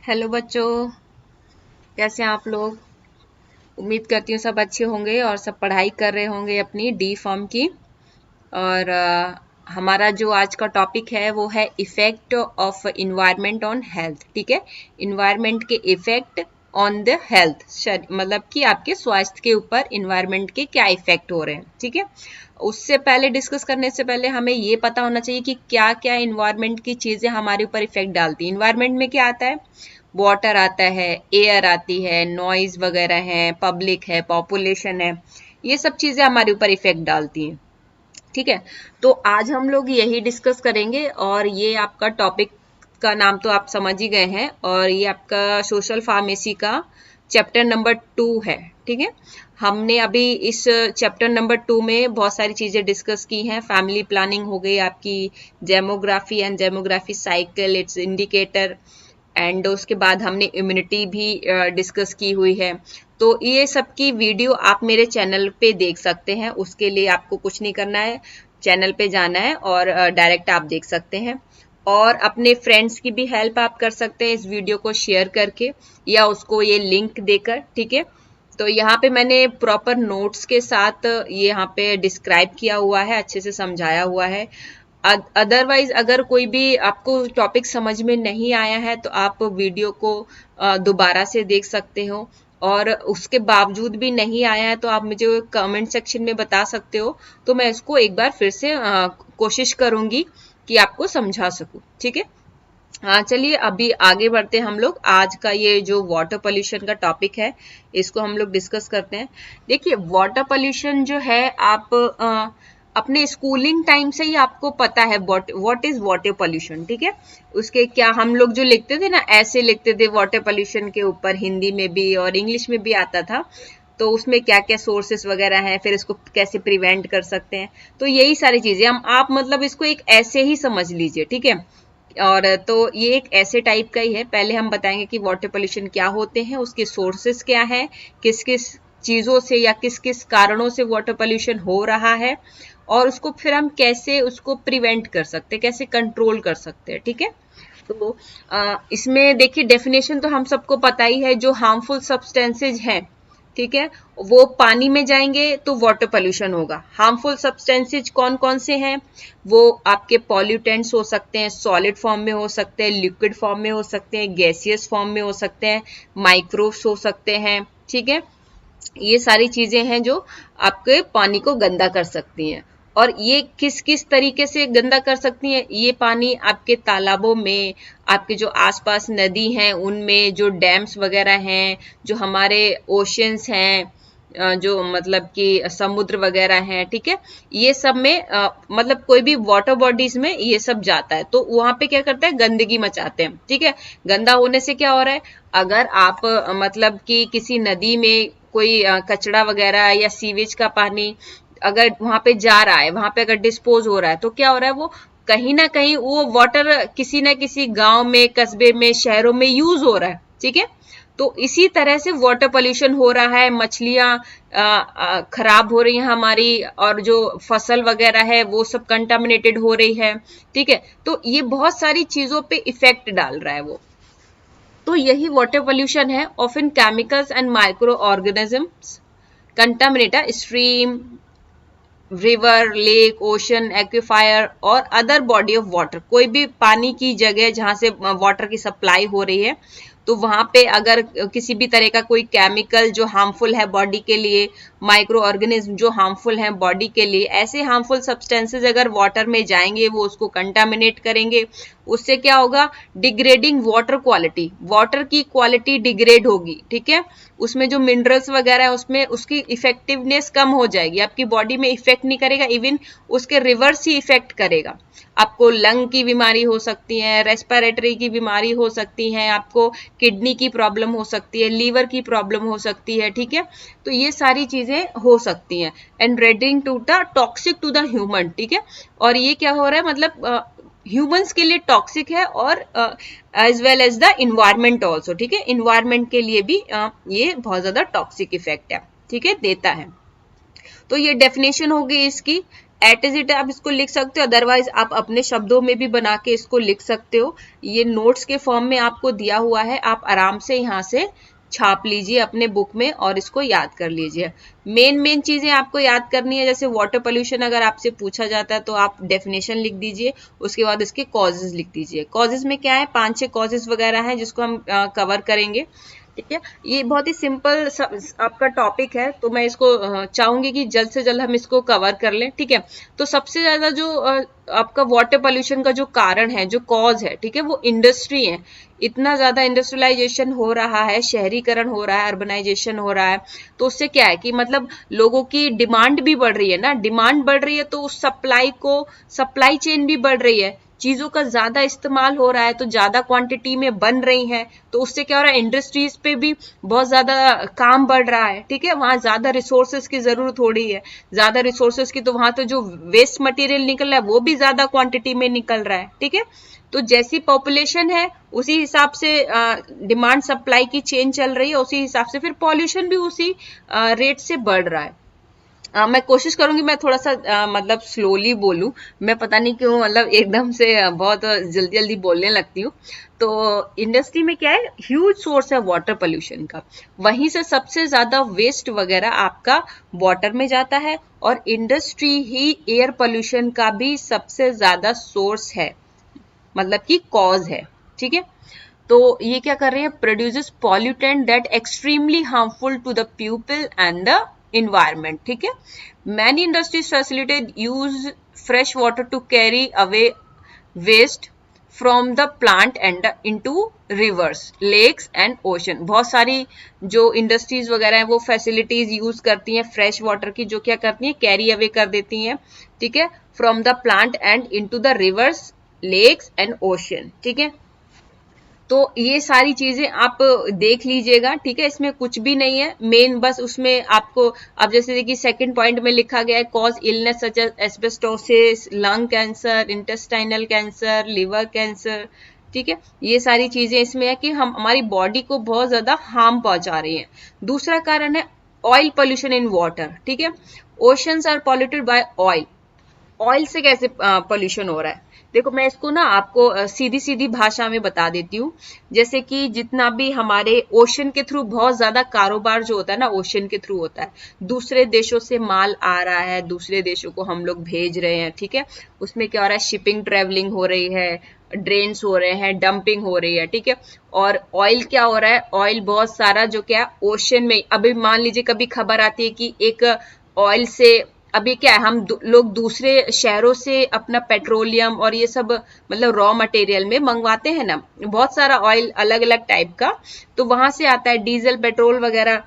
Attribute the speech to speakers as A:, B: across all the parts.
A: Hello बच्चों, कैसे हैं आप लोग। उम्मीद करती हूँ सब अच्छे होंगे और सब पढ़ाई कर रहे होंगे अपनी डी फॉर्म की। और हमारा जो आज का टॉपिक है वो है effect of environment on health. ठीक है, इन्वायरमेंट के इफेक्ट ऑन द हेल्थ, मतलब कि आपके स्वास्थ्य के ऊपर इन्वायरमेंट के क्या इफेक्ट हो रहे हैं। ठीक है, उससे पहले डिस्कस करने से पहले हमें ये पता होना चाहिए कि क्या क्या इन्वायरमेंट की चीजें हमारे ऊपर इफेक्ट डालती हैं। इन्वायरमेंट में क्या आता है? वाटर आता है, एयर आती है, नॉइज वगैरह है, पब्लिक है, पॉपुलेशन है, ये सब चीजें हमारे ऊपर इफेक्ट डालती हैं। ठीक है, तो आज हम लोग यही डिस्कस करेंगे और ये आपका टॉपिक का नाम तो आप समझ ही गए हैं और ये आपका सोशल फार्मेसी का चैप्टर नंबर 2 है। ठीक है, हमने अभी इस चैप्टर नंबर 2 में बहुत सारी चीजें डिस्कस की हैं। फैमिली प्लानिंग हो गई आपकी, demography and demography cycle, it's indicator, and उसके बाद हमने इम्यूनिटी भी डिस्कस की हुई है। तो ये सब की वीडियो आप मेरे चैनल पे देख सकते हैं। उसके लिए आपको कुछ नहीं करना है, चैनल पे जाना है और डायरेक्ट आप देख सकते हैं। और अपने फ्रेंड्स की भी हेल्प आप कर सकते हैं इस वीडियो को शेयर करके या उसको ये लिंक देकर। ठीक है, तो यहाँ पे मैंने प्रॉपर नोट्स के साथ ये यहाँ पे डिस्क्राइब किया हुआ है, अच्छे से समझाया हुआ है। अदरवाइज अगर कोई भी आपको टॉपिक समझ में नहीं आया है तो आप वीडियो को दोबारा से देख सकते हो, और उसके बावजूद भी नहीं आया है तो आप मुझे कमेंट सेक्शन में बता सकते हो, तो मैं इसको एक बार फिर से कोशिश करूंगी कि आपको समझा सकूं। ठीक है, हाँ चलिए अभी आगे बढ़ते हैं हम लोग। आज का ये जो वाटर पोल्यूशन का टॉपिक है इसको हम लोग डिस्कस करते हैं। देखिए, वाटर पोल्यूशन जो है आप अपने स्कूलिंग टाइम से ही आपको पता है व्हाट इज वाटर पोल्यूशन। ठीक है, उसके क्या हम लोग जो लिखते थे ना, ऐसे लिखते थे वाटर पोल्यूशन के ऊपर, हिंदी में भी और इंग्लिश में भी आता था। तो उसमें क्या क्या सोर्सेस वगैरह हैं, फिर इसको कैसे प्रिवेंट कर सकते हैं, तो यही सारी चीजें हम आप मतलब इसको एक ऐसे ही समझ लीजिए। ठीक है, और तो ये एक ऐसे टाइप का ही है। पहले हम बताएंगे कि वाटर पोल्यूशन क्या होते हैं, उसके सोर्सेस क्या है, किस किस चीजों से या किस किस कारणों से वाटर पोल्यूशन हो रहा है, और उसको फिर हम कैसे उसको प्रिवेंट कर सकते हैं, कैसे कंट्रोल कर सकते हैं। ठीक है, तो इसमें देखिए डेफिनेशन तो हम सबको पता ही है, जो हार्मफुल सब्सटेंसेज हैं, ठीक है, वो पानी में जाएंगे तो वाटर पोल्यूशन होगा। हार्मफुल सब्सटेंसेज कौन कौन से हैं? वो आपके पॉल्यूटेंट्स हो सकते हैं, सॉलिड फॉर्म में हो सकते हैं, लिक्विड फॉर्म में हो सकते हैं, गैसियस फॉर्म में हो सकते हैं, माइक्रोब्स हो सकते हैं। ठीक है, ये सारी चीजें हैं जो आपके पानी को गंदा कर सकती हैं। और ये किस किस तरीके से गंदा कर सकती हैं? ये पानी आपके तालाबों में, आपके जो आसपास नदी हैं उनमें, जो डैम्स वगैरह हैं, जो हमारे ओशियंस हैं, जो मतलब कि समुद्र वगैरह हैं, ठीक है, ये सब में मतलब कोई भी वाटर बॉडीज में ये सब जाता है, तो वहां पे क्या करते हैं? गंदगी मचाते हैं। ठीक है, गंदा होने से क्या हो रहा है? अगर आप मतलब कि किसी नदी में कोई कचरा वगैरह या सीवेज का पानी अगर वहां पे जा रहा है, वहां पे अगर डिस्पोज हो रहा है, तो क्या हो रहा है? वो कहीं ना कहीं वो वाटर किसी ना किसी गांव में, कस्बे में, शहरों में यूज हो रहा है। ठीक है, तो इसी तरह से वाटर पोल्यूशन हो रहा है। मछलियां खराब हो रही हैं हमारी, और जो फसल वगैरह है वो सब कंटामिनेटेड हो रही है। ठीक है, तो ये बहुत सारी चीजों पे इफेक्ट डाल रहा है वो। तो यही वाटर पोल्यूशन है। Often chemicals and microorganisms contaminate stream, river, lake, ocean, aquifer और अदर बॉडी ऑफ वाटर। कोई भी पानी की जगह जहां से वाटर की सप्लाई हो रही है, तो वहां पे अगर किसी भी तरह का कोई केमिकल जो हार्मफुल है बॉडी के लिए, माइक्रो ऑर्गेनिज्म जो हार्मफुल है बॉडी के लिए, ऐसे हार्मफुल सब्सटेंसेज अगर वाटर में जाएंगे, वो उसको कंटामिनेट करेंगे। उससे क्या होगा? डिग्रेडिंग वाटर क्वालिटी, वाटर की क्वालिटी डिग्रेड होगी। ठीक है, उसमें जो मिनरल्स वगैरह है उसमें उसकी इफेक्टिवनेस कम हो जाएगी, आपकी बॉडी में इफेक्ट नहीं करेगा, इवन उसके रिवर्स ही इफेक्ट करेगा। आपको लंग की बीमारी हो सकती है, रेस्पिरेटरी की बीमारी हो सकती है, आपको किडनी की प्रॉब्लम हो सकती है, लीवर की प्रॉब्लम हो सकती है। ठीक है, तो ये सारी चीजें हो सकती हैं। And leading to the toxic to the human. ठीक है, और ये क्या हो रहा है? मतलब ह्यूमंस के लिए टॉक्सिक है और as well as the environment also. ठीक है, इन्वायरमेंट के लिए भी ये बहुत ज्यादा टॉक्सिक इफेक्ट है। ठीक है, देता है। तो ये डेफिनेशन हो गई इसकी। एट इज इट आप इसको लिख सकते हो, अदरवाइज आप अपने शब्दों में भी बना के इसको लिख सकते हो। ये नोट्स के फॉर्म में आपको दिया हुआ है, आप आराम से यहाँ से छाप लीजिए अपने बुक में और इसको याद कर लीजिए। मेन चीजें आपको याद करनी है, जैसे वाटर पोल्यूशन अगर आपसे पूछा जाता है तो आप डेफिनेशन लिख दीजिए, उसके बाद इसके कॉजेज लिख दीजिए। कॉजेज में क्या है, 5-6 कॉजेज वगैरह हैं जिसको हम कवर करेंगे, ठीक है। ये बहुत ही सिंपल आपका टॉपिक है, तो मैं इसको चाहूंगी कि जल्द से जल्द हम इसको कवर कर लें, ठीक है। तो सबसे ज्यादा जो आपका वाटर पोल्यूशन का जो कारण है, जो कॉज है, ठीक है, वो इंडस्ट्री है। इतना ज्यादा इंडस्ट्रियलाइजेशन हो रहा है, शहरीकरण हो रहा है, अर्बनाइजेशन हो रहा है, तो उससे क्या है कि मतलब लोगों की डिमांड भी बढ़ रही है ना, डिमांड बढ़ रही है तो उस सप्लाई चेन भी बढ़ रही है, चीजों का ज्यादा इस्तेमाल हो रहा है तो ज्यादा क्वांटिटी में बन रही है, तो उससे क्या हो रहा है, इंडस्ट्रीज पे भी बहुत ज्यादा काम बढ़ रहा है, ठीक है। वहां ज्यादा रिसोर्सेज की जरूरत हो रही है, ज्यादा रिसोर्सेज की, तो वहां तो जो वेस्ट मटेरियल निकल रहा है वो भी ज्यादा क्वांटिटी में निकल रहा है, ठीक है। तो जैसी पॉपुलेशन है उसी हिसाब से डिमांड सप्लाई की चेन चल रही है, उसी हिसाब से फिर पॉल्यूशन भी उसी रेट से बढ़ रहा है। मैं कोशिश करूंगी मैं थोड़ा सा मतलब स्लोली बोलूं, मैं पता नहीं क्यों मतलब एकदम से बहुत जल्दी जल्दी बोलने लगती हूँ। तो इंडस्ट्री में क्या है, ह्यूज सोर्स है वाटर पोल्यूशन का, वहीं से सबसे ज्यादा वेस्ट वगैरह आपका वाटर में जाता है, और इंडस्ट्री ही एयर पोल्यूशन का भी सबसे ज्यादा सोर्स है, मतलब कि कॉज है, ठीक है। तो ये क्या कर रहे हैं, produces pollutant that extremely harmful to the people and the environment, ठीक है। Many industries facilitate use fresh water to carry away waste from the plant and into rivers, lakes and ocean। बहुत सारी जो इंडस्ट्रीज वगैरह हैं वो facilities use करती हैं फ्रेश वाटर की, जो क्या करती हैं, कैरी अवे कर देती हैं, ठीक है, from the plant and into the rivers, lakes and ocean, ठीक है। तो ये सारी चीजें आप देख लीजिएगा, ठीक है, इसमें कुछ भी नहीं है, मेन बस उसमें आपको अब जैसे देखिए सेकंड पॉइंट में लिखा गया है, cause illness such as asbestosis, lung cancer, intestinal cancer, liver cancer, ठीक है। ये सारी चीजें इसमें है कि हम हमारी बॉडी को बहुत ज्यादा हार्म पहुंचा रही है। दूसरा कारण है ऑयल पोल्यूशन इन वाटर, ठीक है। Oceans are polluted by oil. Oil से कैसे पोल्यूशन हो रहा है, देखो मैं इसको ना आपको सीधी सीधी भाषा में बता देती हूँ। जैसे कि जितना भी हमारे ओशन के थ्रू बहुत ज्यादा कारोबार जो होता है ना, ओशन के थ्रू होता है, दूसरे देशों से माल आ रहा है, दूसरे देशों को हम लोग भेज रहे हैं, ठीक है। उसमें क्या हो रहा है, शिपिंग ट्रेवलिंग हो रही है, ड्रेन्स हो रहे हैं, डंपिंग हो रही है, ठीक है। और ऑयल क्या हो रहा है, ऑयल बहुत सारा जो क्या ओशन में, अभी मान लीजिए कभी खबर आती है कि एक ऑयल से, अभी क्या है, हम लोग दूसरे शहरों से अपना पेट्रोलियम और ये सब मतलब रॉ मटेरियल में मंगवाते हैं ना, बहुत सारा ऑयल अलग अलग टाइप का, तो वहां से आता है डीजल पेट्रोल वगैरह।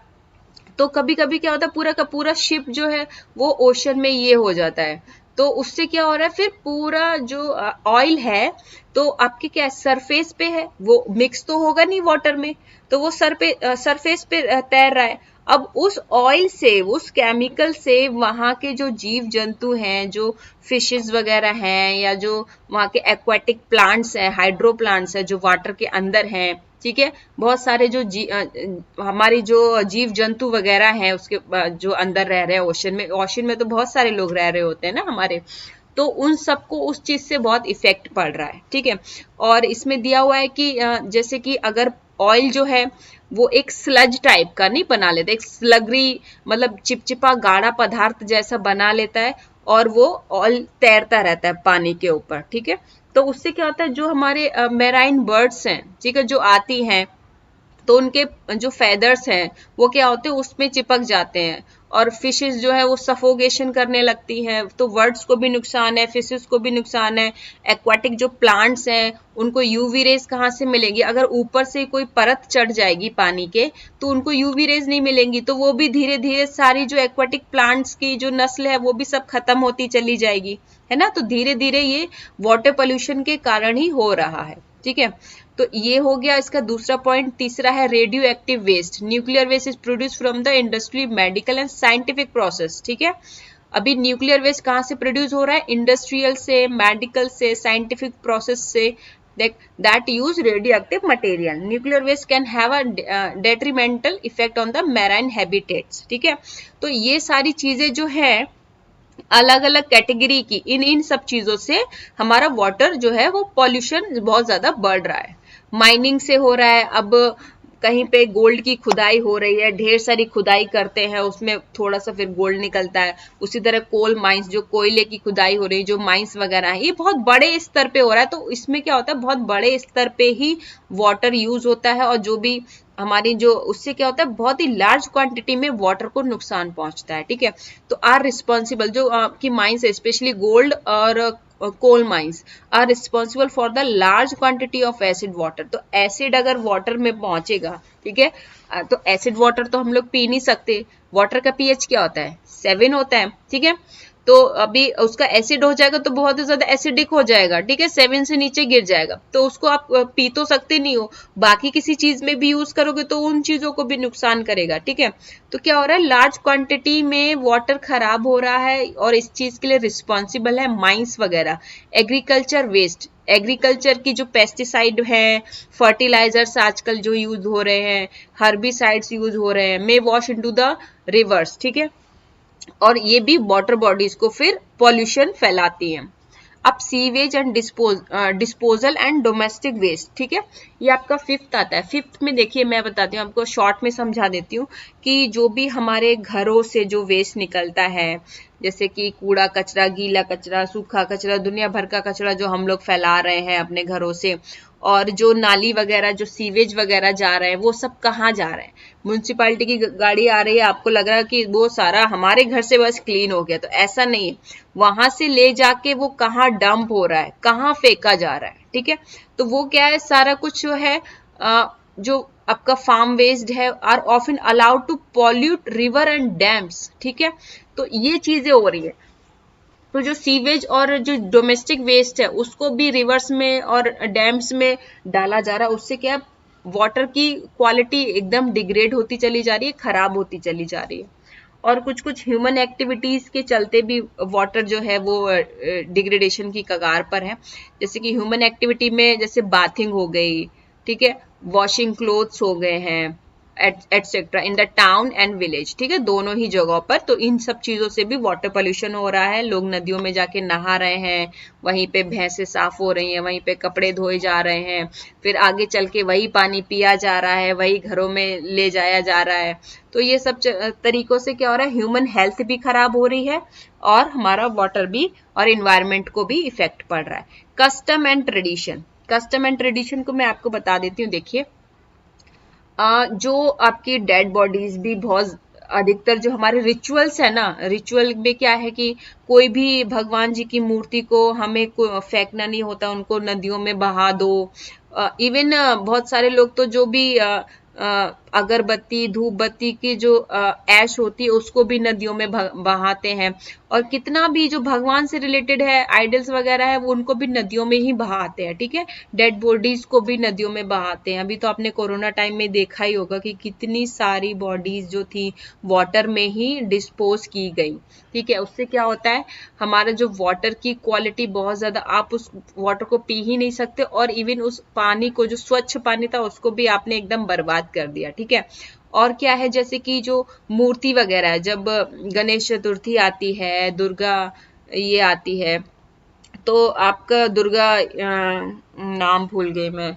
A: तो कभी कभी क्या होता है, पूरा का पूरा शिप जो है वो ओशन में ये हो जाता है, तो उससे क्या हो रहा है, फिर पूरा जो ऑयल है तो आपके क्या सरफेस पे है, वो मिक्स तो होगा नहीं वाटर में, तो वो सरफेस पे तैर रहा है। अब उस ऑयल से, उस केमिकल से वहां के जो जीव जंतु हैं, जो फिशेस वगैरह हैं, या जो वहां के एक्वाटिक प्लांट्स हैं, हाइड्रो प्लांट्स हैं जो वाटर के अंदर हैं, ठीक है, बहुत सारे जो हमारी जो जीव जंतु वगैरह हैं उसके जो अंदर रह रहे हैं ओशन में, ओशन में तो बहुत सारे लोग रह रहे होते हैं ना हमारे, तो उन सबको उस चीज से बहुत इफेक्ट पड़ रहा है, ठीक है। और इसमें दिया हुआ है कि जैसे कि अगर ऑयल जो है वो एक स्लज टाइप का नहीं बना लेता, एक स्लगरी मतलब चिपचिपा गाढ़ा पदार्थ जैसा बना लेता है, और वो ऑयल तैरता रहता है पानी के ऊपर, ठीक है। तो उससे क्या होता है, जो हमारे मेराइन बर्ड्स हैं, ठीक है, जो आती हैं, तो उनके जो फेदर्स हैं वो क्या होते हैं, उसमें चिपक जाते हैं, और फिशेस जो है वो सफोकेशन करने लगती हैं, तो बर्ड्स को भी नुकसान है, फिशेस को भी नुकसान है। एक्वाटिक जो प्लांट्स हैं उनको यूवी रेज कहाँ से मिलेंगी, अगर ऊपर से कोई परत चढ़ जाएगी पानी के तो उनको यूवी रेज नहीं मिलेंगी, तो वो भी धीरे धीरे सारी जो एक्वाटिक प्लांट्स की जो नस्ल है वो भी सब खत्म होती चली जाएगी, है ना। तो धीरे धीरे ये वाटर पोल्यूशन के कारण ही हो रहा है, ठीक है। तो ये हो गया इसका दूसरा पॉइंट। तीसरा है radio active waste. Nuclear waste is produce from the industry, medical and scientific process, ठीक है। अभी न्यूक्लियर वेस्ट कहाँ से प्रोड्यूस हो रहा है, इंडस्ट्रियल से, मेडिकल से, साइंटिफिक प्रोसेस से, that use radioactive material. Nuclear waste can have a detrimental effect on the marine habitats, ठीक है। तो ये सारी चीजें जो है अलग अलग कैटेगरी की इन सब चीजों से हमारा वाटर जो है वो पॉल्यूशन बहुत ज्यादा बढ़ रहा है। माइनिंग से हो रहा है, अब कहीं पे गोल्ड की खुदाई हो रही है, ढेर सारी खुदाई करते हैं, उसमें थोड़ा सा फिर गोल्ड निकलता है। उसी तरह कोल माइंस, जो कोयले की खुदाई हो रही है, जो माइंस वगैरह है, ये बहुत बड़े स्तर पे हो रहा है। तो इसमें क्या होता है, बहुत बड़े स्तर पे ही वाटर यूज होता है, और जो भी हमारी जो उससे क्या होता है, बहुत ही लार्ज क्वांटिटी में वाटर को नुकसान पहुंचता है। ठीक है, तो आर रिस्पॉन्सिबल, जो आपकी माइंस है स्पेशली गोल्ड और coal mines, are responsible for the large quantity of acid water. तो एसिड अगर वाटर में पहुंचेगा, ठीक है, तो एसिड वाटर तो हम लोग पी नहीं सकते। वाटर का पीएच क्या होता है, 7 होता है। ठीक है, तो अभी उसका एसिड हो जाएगा तो बहुत ही ज्यादा एसिडिक हो जाएगा। ठीक है, 7 से नीचे गिर जाएगा, तो उसको आप पी तो सकते नहीं हो, बाकी किसी चीज में भी यूज करोगे तो उन चीजों को भी नुकसान करेगा। ठीक है, तो क्या हो रहा है, लार्ज क्वांटिटी में वाटर खराब हो रहा है, और इस चीज के लिए रिस्पॉन्सिबल है माइंस वगैरह, एग्रीकल्चर वेस्ट, एग्रीकल्चर की जो पेस्टिसाइड है, फर्टिलाइजर्स आजकल जो यूज हो रहे हैं, हर्बिसाइड्स यूज हो रहे हैं, मे वॉश इनटू द रिवर्स। ठीक है, और ये भी वाटर बॉडीज को फिर पॉल्यूशन फैलाती हैं। अब sewage and disposal and domestic waste. ठीक है, ये आपका फिफ्थ आता है। फिफ्थ में देखिए, मैं बताती हूँ आपको, शॉर्ट में समझा देती हूँ कि जो भी हमारे घरों से जो वेस्ट निकलता है, जैसे कि कूड़ा कचरा, गीला कचरा, सूखा कचरा, दुनिया भर का कचरा जो हम लोग फैला रहे हैं अपने घरों से, और जो नाली वगैरह, जो सीवेज वगैरह जा रहे हैं, वो सब कहाँ जा रहे हैं। म्यूनसिपालिटी की गाड़ी आ रही है, आपको लग रहा है कि वो सारा हमारे घर से बस क्लीन हो गया, तो ऐसा नहीं है। वहां से ले जाके वो कहाँ डंप हो रहा है, कहाँ फेंका जा रहा है। ठीक है, तो वो क्या है, सारा कुछ जो है जो आपका फार्म वेस्ट है, are often allowed to pollute river and dams. ठीक है, तो ये चीजें हो रही है। तो जो सीवेज और जो डोमेस्टिक वेस्ट है, उसको भी रिवर्स में और डैम्स में डाला जा रहा है। उससे क्या, वाटर की क्वालिटी एकदम डिग्रेड होती चली जा रही है, खराब होती चली जा रही है। और कुछ कुछ ह्यूमन एक्टिविटीज के चलते भी वाटर जो है वो डिग्रेडेशन की कगार पर है। जैसे कि ह्यूमन एक्टिविटी में जैसे बाथिंग हो गई, ठीक है, वॉशिंग क्लोथ्स हो गए हैं, etcetera, in the town and village. ठीक है, दोनों ही जगहों पर। तो इन सब चीजों से भी वाटर पोल्यूशन हो रहा है। लोग नदियों में जाके नहा रहे हैं, वहीं पे भैंसें साफ हो रही हैं, वहीं पे कपड़े धोए जा रहे हैं, फिर आगे चल के वही पानी पिया जा रहा है, वही घरों में ले जाया जा रहा है। तो ये सब तरीकों से क्या हो रहा है, ह्यूमन हेल्थ भी खराब हो रही है, और हमारा वाटर भी और इन्वायरमेंट को भी इफेक्ट पड़ रहा है। Custom and tradition, custom and tradition को मैं आपको बता देती हूँ। देखिए, जो आपकी डेड बॉडीज भी बहुत अधिकतर, जो हमारे रिचुअल्स है ना, रिचुअल में क्या है कि कोई भी भगवान जी की मूर्ति को हमें फेंकना नहीं होता, उनको नदियों में बहा दो। इवन बहुत सारे लोग तो जो भी अगरबत्ती, धूप बत्ती की जो ऐश होती है, उसको भी नदियों में बहाते हैं। और कितना भी जो भगवान से रिलेटेड है, आइडल्स वगैरह है, वो उनको भी नदियों में ही बहाते हैं। ठीक है, डेड बॉडीज को भी नदियों में बहाते हैं। अभी तो आपने कोरोना टाइम में देखा ही होगा कि कितनी सारी बॉडीज जो थी वाटर में ही डिस्पोज की गई। ठीक है, उससे क्या होता है, हमारा जो वाटर की क्वालिटी बहुत ज्यादा, आप उस वाटर को पी ही नहीं सकते, और इवन उस पानी को, जो स्वच्छ पानी था, उसको भी आपने एकदम बर्बाद कर दिया। ठीक है, और क्या है, जैसे कि जो मूर्ति वगैरह है, जब गणेश चतुर्थी आती है, दुर्गा ये आती है, तो आपका दुर्गा नाम भूल गई मैं,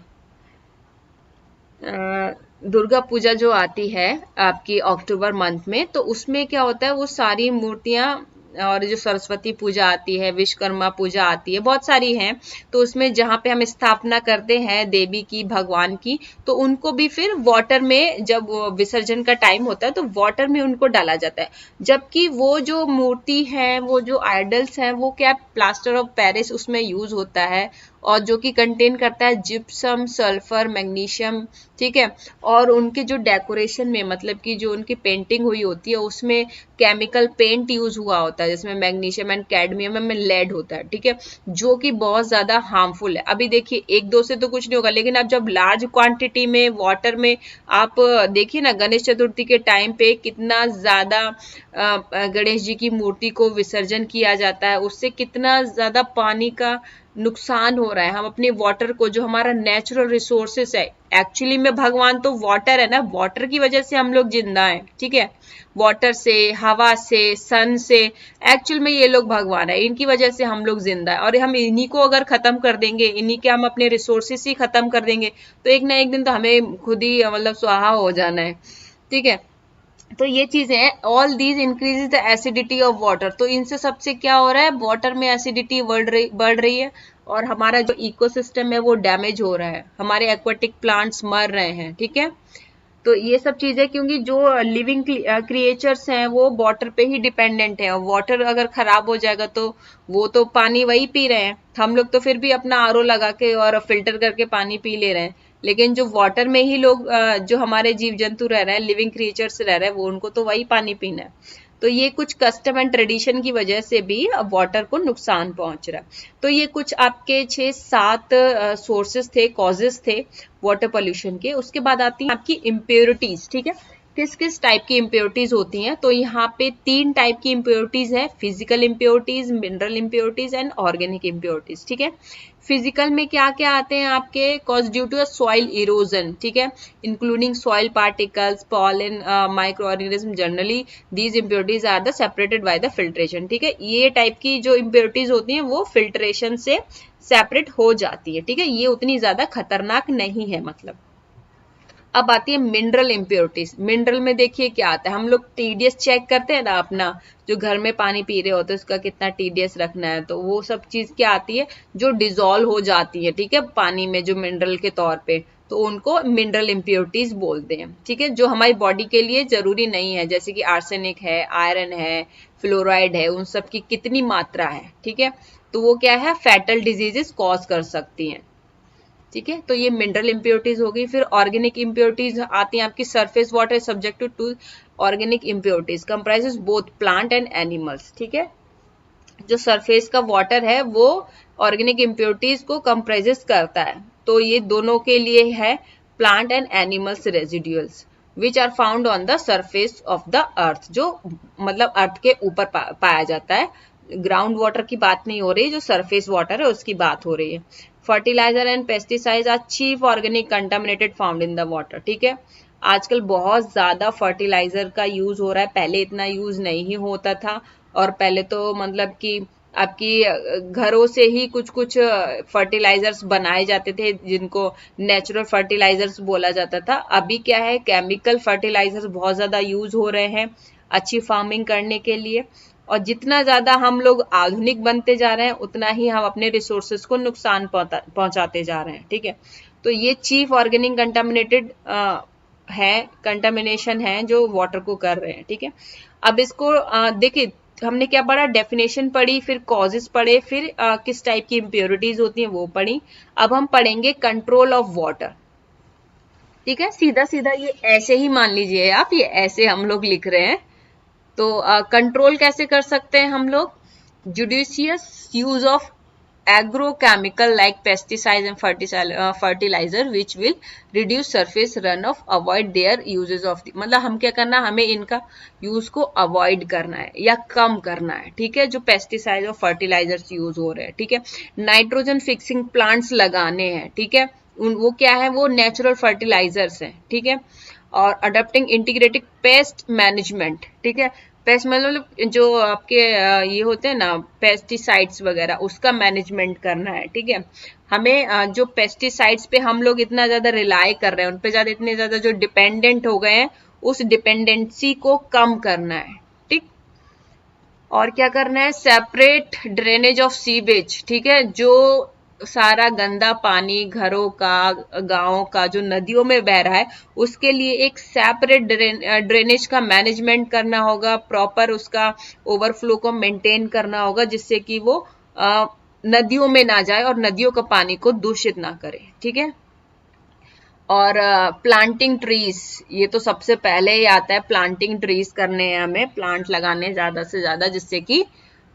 A: दुर्गा पूजा जो आती है आपकी अक्टूबर मंथ में, तो उसमें क्या होता है, वो सारी मूर्तियां, और जो सरस्वती पूजा आती है, विश्वकर्मा पूजा आती है, बहुत सारी हैं, तो उसमें जहाँ पे हम स्थापना करते हैं देवी की, भगवान की, तो उनको भी फिर वाटर में, जब विसर्जन का टाइम होता है, तो वाटर में उनको डाला जाता है। जबकि वो जो मूर्ति है, वो जो आइडल्स हैं, वो क्या, प्लास्टर ऑफ पेरिस उसमें यूज होता है, और जो कि कंटेन करता है जिप्सम, सल्फर, मैग्नीशियम। ठीक है, और उनके जो डेकोरेशन में, मतलब कि जो उनकी पेंटिंग हुई होती है, उसमें केमिकल पेंट यूज हुआ होता है, जिसमें मैग्नीशियम एंड कैडमियम में लेड होता है। ठीक है, जो कि बहुत ज्यादा हार्मफुल है। अभी देखिए, एक दो से तो कुछ नहीं होगा, लेकिन अब जब लार्ज क्वांटिटी में वाटर में, आप देखिए ना, गणेश चतुर्थी के टाइम पे कितना ज्यादा गणेश जी की मूर्ति को विसर्जन किया जाता है, उससे कितना ज्यादा पानी का नुकसान हो रहा है। हम अपने वाटर को, जो हमारा नेचुरल रिसोर्सेस है, एक्चुअली में भगवान तो वाटर है ना, वाटर की वजह से हम लोग जिंदा हैं, ठीक है, वाटर से, हवा से, सन से, एक्चुअल में ये लोग भगवान है, इनकी वजह से हम लोग जिंदा है। और हम इन्हीं को अगर खत्म कर देंगे, इन्हीं के हम अपने रिसोर्सेस ही खत्म कर देंगे, तो एक ना एक दिन तो हमें खुद ही मतलब स्वाहा हो जाना है, ठीक है। तो ये चीजें हैं, all these increase the acidity of water. तो इनसे सबसे क्या हो रहा है, वाटर में एसिडिटी बढ़ रही है, और हमारा जो इकोसिस्टम है वो डैमेज हो रहा है, हमारे एक्वाटिक प्लांट्स मर रहे हैं, ठीक है। तो ये सब चीजें, क्योंकि जो लिविंग क्रिएचर्स हैं वो वाटर पे ही डिपेंडेंट है, और वाटर अगर खराब हो जाएगा तो वो तो पानी वही पी रहे हैं, हम लोग तो फिर भी अपना आरओ लगा के और फिल्टर करके पानी पी ले रहे हैं, लेकिन जो वाटर में ही लोग जो हमारे जीव जंतु रह रहे हैं, लिविंग क्रिएचर्स रह रहे हैं, वो उनको तो वही पानी पीना है। तो ये कुछ कस्टम एंड ट्रेडिशन की वजह से भी वाटर को नुकसान पहुंच रहा है। तो ये कुछ आपके 6-7 सोर्सेस थे, कॉजेस थे वाटर पोल्यूशन के। उसके बाद आती हैं आपकी इम्प्योरिटीज, ठीक है, किस किस टाइप की इम्प्योरिटीज होती हैं। तो यहाँ पे 3 टाइप की इम्प्योरिटीज है, physical impurities, mineral impurities and organic impurities, ठीक है। फिजिकल में क्या क्या आते हैं आपके, cause due to soil erosion, ठीक है, including soil particles, pollen, micro organism, generally these impurities are the separated by the filtration, ठीक है। ये टाइप की जो इम्प्योरिटीज होती हैं वो फिल्ट्रेशन से सेपरेट हो जाती है, ठीक है, ये उतनी ज्यादा खतरनाक नहीं है मतलब। अब आती है मिनरल इम्प्योरिटीज। मिनरल में देखिए क्या आता है, हम लोग टीडीएस चेक करते हैं ना अपना, जो घर में पानी पी रहे होते हैं उसका कितना टीडीएस रखना है, तो वो सब चीज क्या आती है, जो डिजोल्व हो जाती है, ठीक है, पानी में, जो मिनरल के तौर पे, तो उनको मिनरल इम्प्योरिटीज बोलते हैं, ठीक है, जो हमारी बॉडी के लिए जरूरी नहीं है, जैसे कि आर्सेनिक है, आयरन है, फ्लोराइड है, उन सब की कितनी मात्रा है, ठीक है, तो वो क्या है, फैटल डिजीजेस कॉज कर सकती हैं, ठीक है। तो ये मिनरल इम्प्योरिटीज हो गई। फिर ऑर्गेनिक इम्प्योरिटीज आती हैं आपकी, surface water subject to organic impurities comprises both plant and animals, ठीक है। जो सरफेस का वाटर है वो ऑर्गेनिक इम्प्योरिटीज को कंप्राइजेस करता है, तो ये दोनों के लिए है, plant and animals residuals which are found on the surface of the earth, जो मतलब अर्थ के ऊपर पाया जाता है। ग्राउंड वाटर की बात नहीं हो रही, जो सरफेस वाटर है उसकी बात हो रही है। Fertiliser and pesticides are chief organic contaminated found in the water, ठीक है। आजकल बहुत ज्यादा फर्टिलाइजर का यूज हो रहा है, पहले इतना यूज नहीं होता था, और पहले तो मतलब कि आपकी घरों से ही कुछ कुछ फर्टिलाइजर्स बनाए जाते थे, जिनको नेचुरल फर्टिलाइजर्स बोला जाता था। अभी क्या है, केमिकल फर्टिलाइजर्स बहुत ज्यादा यूज हो रहे हैं अच्छी फार्मिंग करने के लिए, और जितना ज्यादा हम लोग आधुनिक बनते जा रहे हैं उतना ही हम अपने रिसोर्सेज को नुकसान पहुंचाते जा रहे हैं, ठीक है। तो ये चीफ ऑर्गेनिक कंटामिनेटेड है, कंटामिनेशन है जो वाटर को कर रहे हैं, ठीक है। अब इसको देखिए, हमने क्या पढ़ा, डेफिनेशन पढ़ी, फिर कॉजेस पढ़े, फिर किस टाइप की इम्प्योरिटीज होती हैं वो पढ़ी। अब हम पढ़ेंगे कंट्रोल ऑफ वाटर, ठीक है। सीधा सीधा ये ऐसे ही मान लीजिए आप, ये ऐसे हम लोग लिख रहे हैं। तो कंट्रोल कैसे कर सकते हैं हम लोग, judicious use of agrochemical like pesticides and fertilizer which will reduce surface runoff, avoid their uses of the, मतलब हम क्या करना, हमें इनका यूज को अवॉइड करना है या कम करना है, ठीक है, जो पेस्टिसाइड और फर्टिलाइजर्स यूज हो रहे हैं, ठीक है। नाइट्रोजन फिक्सिंग प्लांट्स लगाने हैं, ठीक है, वो क्या है, वो नेचुरल फर्टिलाइजर्स हैं, ठीक है। और अडॉप्टिंग इंटीग्रेटेड पेस्ट मैनेजमेंट, ठीक है, पेस्ट मतलब जो आपके ये होते हैं ना पेस्टिसाइड्स वगैरह, उसका मैनेजमेंट करना है, ठीक है। हमें जो पेस्टिसाइड्स पे हम लोग इतना ज्यादा रिलाई कर रहे हैं, उन पे ज्यादा इतने ज्यादा जो डिपेंडेंट हो गए हैं, उस डिपेंडेंसी को कम करना है, ठीक। और क्या करना है, सेपरेट ड्रेनेज ऑफ सीवेज, ठीक है, जो सारा गंदा पानी घरों का, गांवों का, जो नदियों में बह रहा है, उसके लिए एक सेपरेट ड्रेनेज का मैनेजमेंट करना होगा, प्रॉपर उसका ओवरफ्लो को मेंटेन करना होगा, जिससे कि वो नदियों में ना जाए और नदियों का पानी को दूषित ना करे, ठीक है। और प्लांटिंग ट्रीज, ये तो सबसे पहले ही आता है, प्लांटिंग ट्रीज करने हैं हमें, प्लांट लगाने ज्यादा से ज्यादा, जिससे कि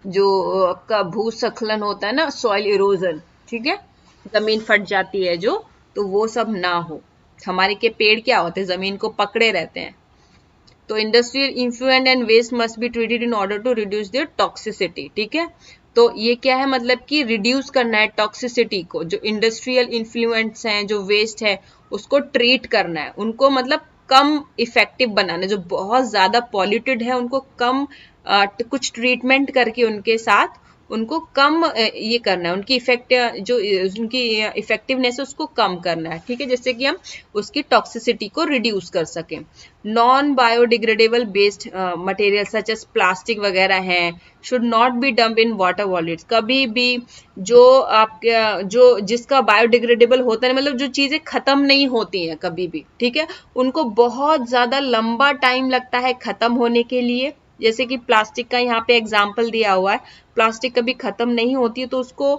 A: जो आपका भूस्खलन होता है ना, सॉइल इरोजन, ठीक है, जमीन फट जाती है जो, तो वो सब ना हो। हमारे के पेड़ क्या होते हैं, जमीन को पकड़े रहते हैं। तो industrial influent and waste must be treated in order to reduce their toxicity, ठीक है। तो ये क्या है, मतलब कि रिड्यूस करना है टॉक्सिसिटी को, जो इंडस्ट्रियल इन्फ्लुएंट्स हैं, जो वेस्ट है उसको ट्रीट करना है, उनको मतलब कम इफेक्टिव बनाना है। जो बहुत ज्यादा पॉल्यूटेड है उनको कम कुछ ट्रीटमेंट करके उनके साथ उनको कम ये करना है, उनकी जो उनकी इफेक्टिवनेस है उसको कम करना है, ठीक है, जैसे कि हम उसकी टॉक्सिसिटी को रिड्यूस कर सकें। Non biodegradable based material such as plastic वगैरह हैं should not be dump in water outlets. कभी भी जो आपका जो जिसका बायोडिग्रेडेबल होता है, मतलब जो चीजें खत्म नहीं होती हैं कभी भी, ठीक है, उनको बहुत ज्यादा लंबा टाइम लगता है खत्म होने के लिए। जैसे कि प्लास्टिक का यहाँ पे एग्जाम्पल दिया हुआ है, प्लास्टिक कभी खत्म नहीं होती है तो उसको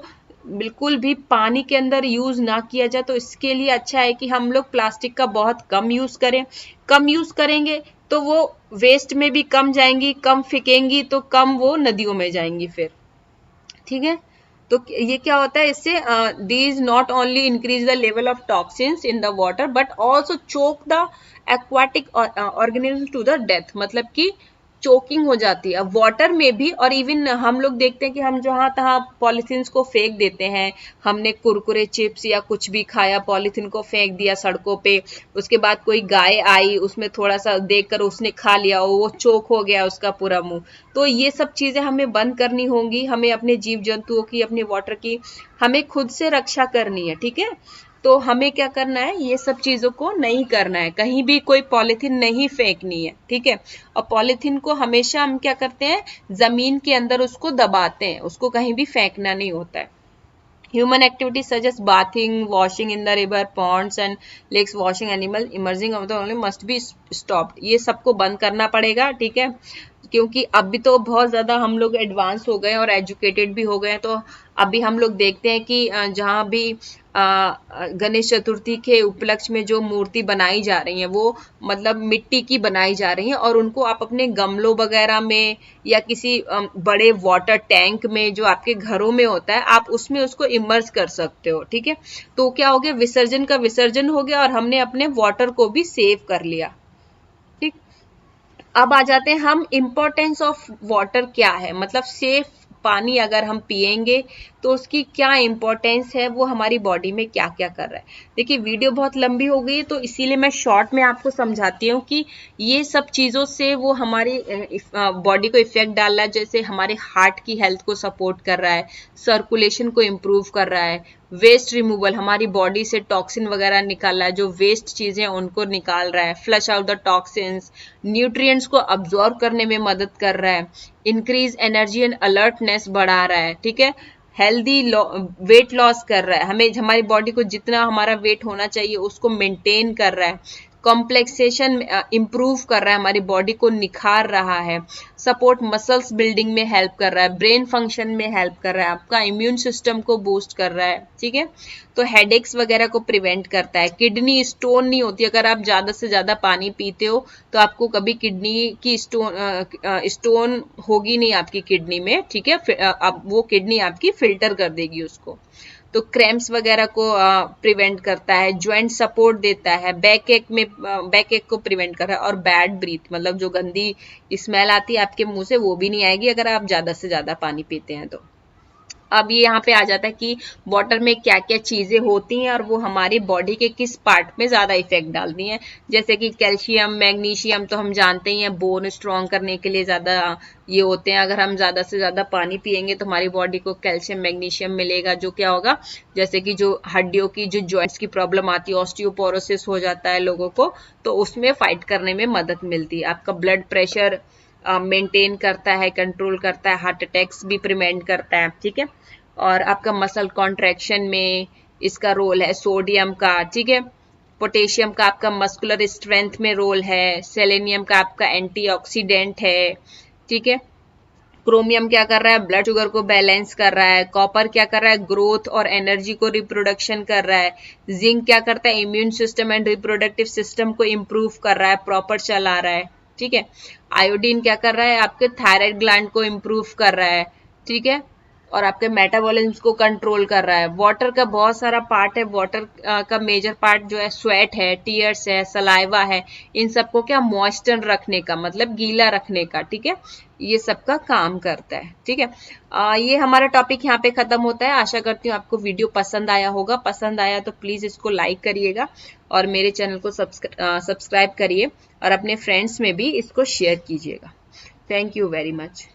A: बिल्कुल भी पानी के अंदर यूज ना किया जाए। तो इसके लिए अच्छा है कि हम लोग प्लास्टिक का बहुत कम यूज करें। कम यूज करेंगे तो वो वेस्ट में भी कम जाएंगी, कम फेंकेंगी तो कम वो नदियों में जाएंगी फिर, ठीक है। तो ये क्या होता है इससे, these not only increase the level of toxins in the water but also choke the aquatic organism to the death, मतलब कि चोकिंग हो जाती है वाटर में भी। और इवन हम लोग देखते हैं कि हम जहां तहां पॉलिथीन को फेंक देते हैं, हमने कुरकुरे चिप्स या कुछ भी खाया, पॉलिथीन को फेंक दिया सड़कों पे, उसके बाद कोई गाय आई, उसमें थोड़ा सा देखकर उसने खा लिया, वो चोक हो गया उसका पूरा मुंह। तो ये सब चीजें हमें बंद करनी होंगी, हमें अपने जीव जंतुओं की, अपने वाटर की हमें खुद से रक्षा करनी है, ठीक है। तो हमें क्या करना है, ये सब चीजों को नहीं करना है, कहीं भी कोई पॉलिथीन नहीं फेंकनी है, ठीक है। और पॉलिथीन को हमेशा हम क्या करते हैं, जमीन के अंदर उसको दबाते हैं, उसको कहीं भी फेंकना नहीं होता है। Human activities such as bathing, washing in the river, ponds and lakes, washing animal emerging of the only must be stopped. ये सबको बंद करना पड़ेगा, ठीक है, क्योंकि अभी तो बहुत ज्यादा हम लोग एडवांस हो गए और एजुकेटेड भी हो गए। तो अभी हम लोग देखते हैं कि जहाँ भी गणेश चतुर्थी के उपलक्ष्य में जो मूर्ति बनाई जा रही है वो मतलब मिट्टी की बनाई जा रही है, और उनको आप अपने गमलों वगैरह में या किसी बड़े वाटर टैंक में जो आपके घरों में होता है, आप उसमें उसको इमर्स कर सकते हो, ठीक है। तो क्या हो गया, विसर्जन का विसर्जन हो गया और हमने अपने वाटर को भी सेव कर लिया, ठीक। अब आ जाते हैं हम, इम्पोर्टेंस ऑफ वाटर क्या है, मतलब सेफ पानी अगर हम पिएंगे तो उसकी क्या इंपॉर्टेंस है, वो हमारी बॉडी में क्या क्या कर रहा है। देखिए वीडियो बहुत लंबी हो गई है तो इसीलिए मैं शॉर्ट में आपको समझाती हूँ कि ये सब चीज़ों से वो हमारी बॉडी को इफेक्ट डाल रहा है। जैसे हमारे हार्ट की हेल्थ को सपोर्ट कर रहा है, सर्कुलेशन को इम्प्रूव कर रहा है, वेस्ट रिमूवल, हमारी बॉडी से टॉक्सिन वगैरह निकाल रहा है, जो वेस्ट चीजें उनको निकाल रहा है, flush out the toxins, nutrients को अब्जॉर्ब करने में मदद कर रहा है, इंक्रीज एनर्जी एंड अलर्टनेस बढ़ा रहा है, ठीक है, हेल्दी वेट लॉस कर रहा है, हमें हमारी बॉडी को जितना हमारा वेट होना चाहिए उसको मेंटेन कर रहा है, कॉम्प्लेक्सेशन इंप्रूव कर रहा है, हमारी बॉडी को निखार रहा है, सपोर्ट मसल्स बिल्डिंग में हेल्प कर रहा है, ब्रेन फंक्शन में हेल्प कर रहा है, आपका इम्यून सिस्टम को बूस्ट कर रहा है, ठीक है। तो हेडेक्स वगैरह को प्रिवेंट करता है, किडनी स्टोन नहीं होती, अगर आप ज्यादा से ज्यादा पानी पीते हो तो आपको कभी किडनी की स्टोन होगी नहीं आपकी किडनी में, ठीक है, अब वो किडनी आपकी फिल्टर कर देगी उसको। तो क्रैम्प्स वगैरह को प्रिवेंट करता है, ज्वाइंट सपोर्ट देता है, बैक एक को प्रिवेंट कर रहा है, और बैड ब्रीथ, मतलब जो गंदी स्मेल आती है आपके मुंह से वो भी नहीं आएगी अगर आप ज्यादा से ज्यादा पानी पीते हैं तो। अब ये यहाँ पे आ जाता है कि वाटर में क्या क्या चीजें होती हैं और वो हमारी बॉडी के किस पार्ट में ज्यादा इफेक्ट डालती हैं। जैसे कि कैल्शियम, मैग्नीशियम तो हम जानते ही हैं बोन स्ट्रॉन्ग करने के लिए ज्यादा ये होते हैं। अगर हम ज्यादा से ज्यादा पानी पियेंगे तो हमारी बॉडी को कैल्शियम मैग्नीशियम मिलेगा, जो क्या होगा, जैसे कि जो हड्डियों की जो जॉइंट्स की प्रॉब्लम आती है, ऑस्टियोपोरोसिस हो जाता है लोगों को, तो उसमें फाइट करने में मदद मिलती है। आपका ब्लड प्रेशर मेंटेन करता है, कंट्रोल करता है, हार्ट अटैक्स भी प्रिवेंट करता है, ठीक है। और आपका मसल कॉन्ट्रैक्शन में इसका रोल है, सोडियम का, ठीक है, पोटेशियम का आपका मस्कुलर स्ट्रेंथ में रोल है, सेलेनियम का आपका एंटीऑक्सीडेंट है, ठीक है। क्रोमियम क्या कर रहा है, ब्लड शुगर को बैलेंस कर रहा है, कॉपर क्या कर रहा है, ग्रोथ और एनर्जी को रिप्रोडक्शन कर रहा है, जिंक क्या करता है, immune system and reproductive system को इम्प्रूव कर रहा है, प्रॉपर चला रहा है, ठीक है। आयोडीन क्या कर रहा है, आपके थायराइड ग्लैंड को इम्प्रूव कर रहा है, ठीक है। और आपके मेटाबॉलिज्म को कंट्रोल कर रहा है। वाटर का बहुत सारा पार्ट है, वाटर का मेजर पार्ट जो है स्वेट है, टीयर्स है, सलाइवा है, इन सबको क्या मॉइस्चर रखने का, मतलब गीला रखने का, ठीक है, ये सबका काम करता है। ठीक है, ये हमारा टॉपिक यहाँ पे खत्म होता है। आशा करती हूँ आपको वीडियो पसंद आया होगा। पसंद आया तो प्लीज इसको लाइक करिएगा और मेरे चैनल को सब्सक्राइब करिए और अपने फ्रेंड्स में भी इसको शेयर कीजिएगा। Thank you very much.